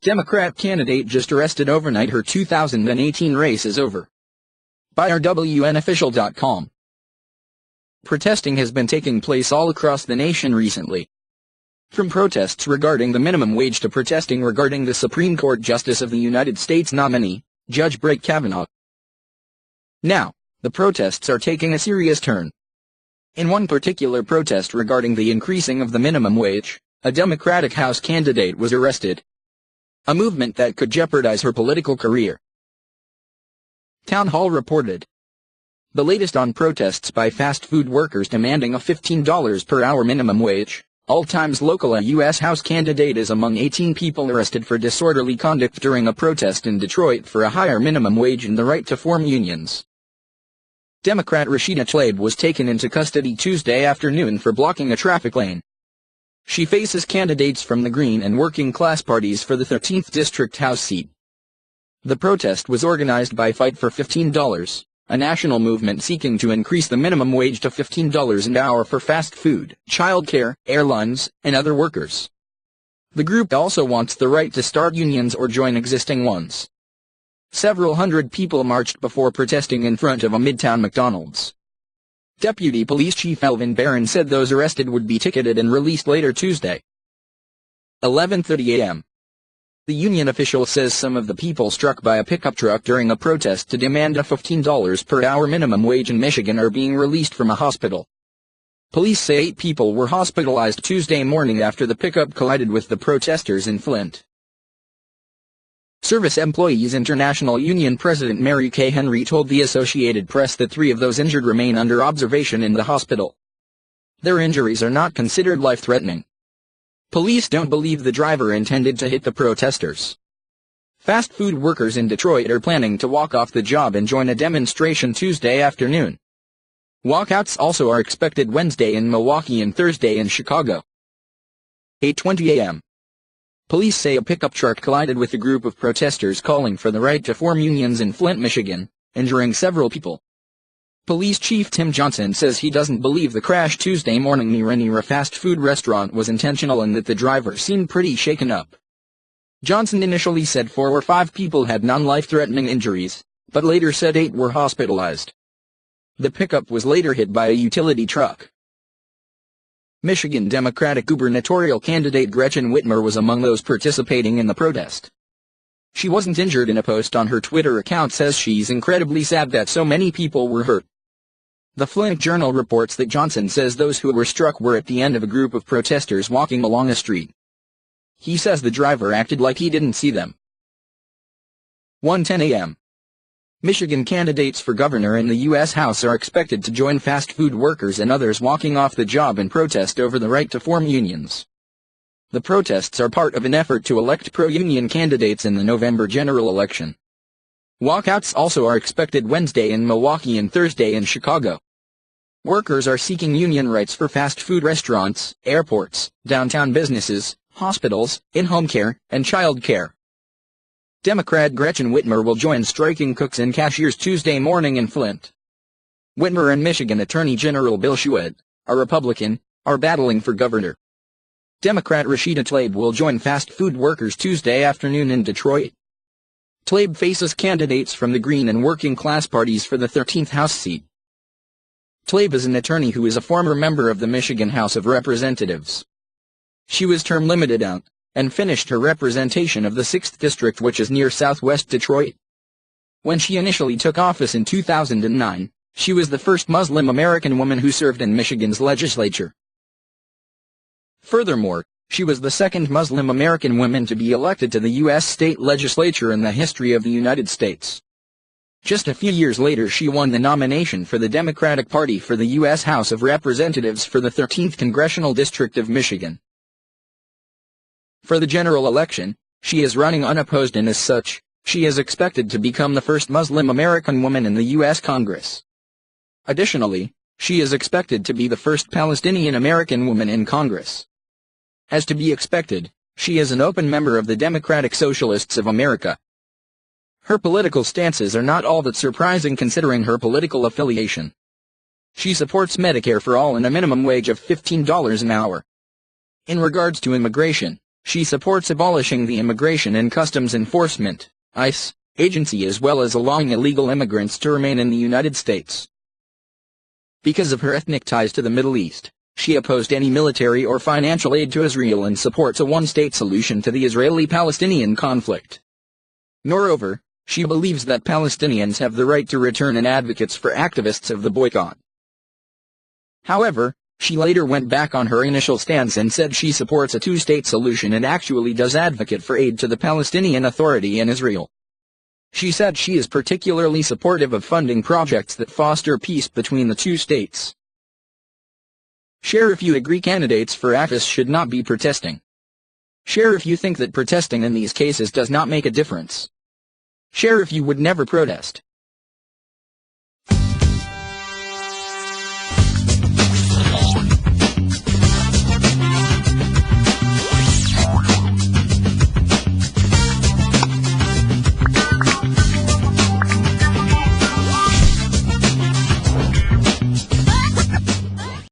Democrat candidate just arrested overnight. Her 2018 race is over. By RWNofficial.com. Protesting has been taking place all across the nation recently. From protests regarding the minimum wage to protesting regarding the Supreme Court Justice of the United States nominee, Judge Brett Kavanaugh. Now, the protests are taking a serious turn. In one particular protest regarding the increasing of the minimum wage, a Democratic House candidate was arrested. A movement that could jeopardize her political career. Town Hall reported. The latest on protests by fast food workers demanding a $15 per hour minimum wage. All Times Local. A U.S. House candidate is among 18 people arrested for disorderly conduct during a protest in Detroit for a higher minimum wage and the right to form unions. Democrat Rashida Tlaib was taken into custody Tuesday afternoon for blocking a traffic lane. She faces candidates from the Green and Working Class parties for the 13th District House seat. The protest was organized by Fight for $15, a national movement seeking to increase the minimum wage to $15 an hour for fast food, childcare, airlines, and other workers. The group also wants the right to start unions or join existing ones. Several hundred people marched before protesting in front of a Midtown McDonald's. Deputy Police Chief Elvin Barron said those arrested would be ticketed and released later Tuesday. 11:30 a.m. The union official says some of the people struck by a pickup truck during a protest to demand a $15 per hour minimum wage in Michigan are being released from a hospital. Police say 8 people were hospitalized Tuesday morning after the pickup collided with the protesters in Flint. Service Employees International Union President Mary Kay Henry told the Associated Press that 3 of those injured remain under observation in the hospital. Their injuries are not considered life-threatening. Police don't believe the driver intended to hit the protesters. Fast food workers in Detroit are planning to walk off the job and join a demonstration Tuesday afternoon. Walkouts also are expected Wednesday in Milwaukee and Thursday in Chicago. 8:20 a.m. Police say a pickup truck collided with a group of protesters calling for the right to form unions in Flint, Michigan, injuring several people. Police Chief Tim Johnson says he doesn't believe the crash Tuesday morning near a fast food restaurant was intentional and that the driver seemed pretty shaken up. Johnson initially said 4 or 5 people had non-life-threatening injuries, but later said 8 were hospitalized. The pickup was later hit by a utility truck. Michigan Democratic gubernatorial candidate Gretchen Whitmer was among those participating in the protest. She wasn't injured, and a post on her Twitter account says she's incredibly sad that so many people were hurt. The Flint Journal reports that Johnson says those who were struck were at the end of a group of protesters walking along a street. He says the driver acted like he didn't see them. 1:10 a.m. Michigan candidates for governor in the U.S. House are expected to join fast food workers and others walking off the job in protest over the right to form unions. The protests are part of an effort to elect pro-union candidates in the November general election. Walkouts also are expected Wednesday in Milwaukee and Thursday in Chicago. Workers are seeking union rights for fast food restaurants, airports, downtown businesses, hospitals, in-home care, and child care. Democrat Gretchen Whitmer will join striking cooks and cashiers Tuesday morning in Flint. Whitmer and Michigan Attorney General Bill Schuette, a Republican, are battling for governor. Democrat Rashida Tlaib will join fast food workers Tuesday afternoon in Detroit. Tlaib faces candidates from the Green and Working Class parties for the 13th House seat. Tlaib is an attorney who is a former member of the Michigan House of Representatives. She was term limited out and finished her representation of the 6th District, which is near southwest Detroit. When she initially took office in 2009, she was the first Muslim American woman who served in Michigan's legislature. Furthermore, she was the second Muslim American woman to be elected to the U.S. state legislature in the history of the United States. Just a few years later, she won the nomination for the Democratic Party for the U.S. House of Representatives for the 13th Congressional District of Michigan. For the general election, she is running unopposed, and as such, she is expected to become the first Muslim American woman in the U.S. Congress. Additionally, she is expected to be the first Palestinian American woman in Congress. As to be expected, she is an open member of the Democratic Socialists of America. Her political stances are not all that surprising considering her political affiliation. She supports Medicare for all and a minimum wage of $15 an hour. In regards to immigration, She supports abolishing the Immigration and Customs Enforcement (ICE) agency as well as allowing illegal immigrants to remain in the United States. Because of her ethnic ties to the Middle East, she opposed any military or financial aid to Israel and supports a one-state solution to the Israeli-Palestinian conflict. Moreover, she believes that Palestinians have the right to return and advocates for activists of the boycott. However, she later went back on her initial stance and said she supports a two-state solution and actually does advocate for aid to the Palestinian Authority in Israel. She said she is particularly supportive of funding projects that foster peace between the two states. Share if you agree candidates for office should not be protesting. Share if you think that protesting in these cases does not make a difference. Share if you would never protest.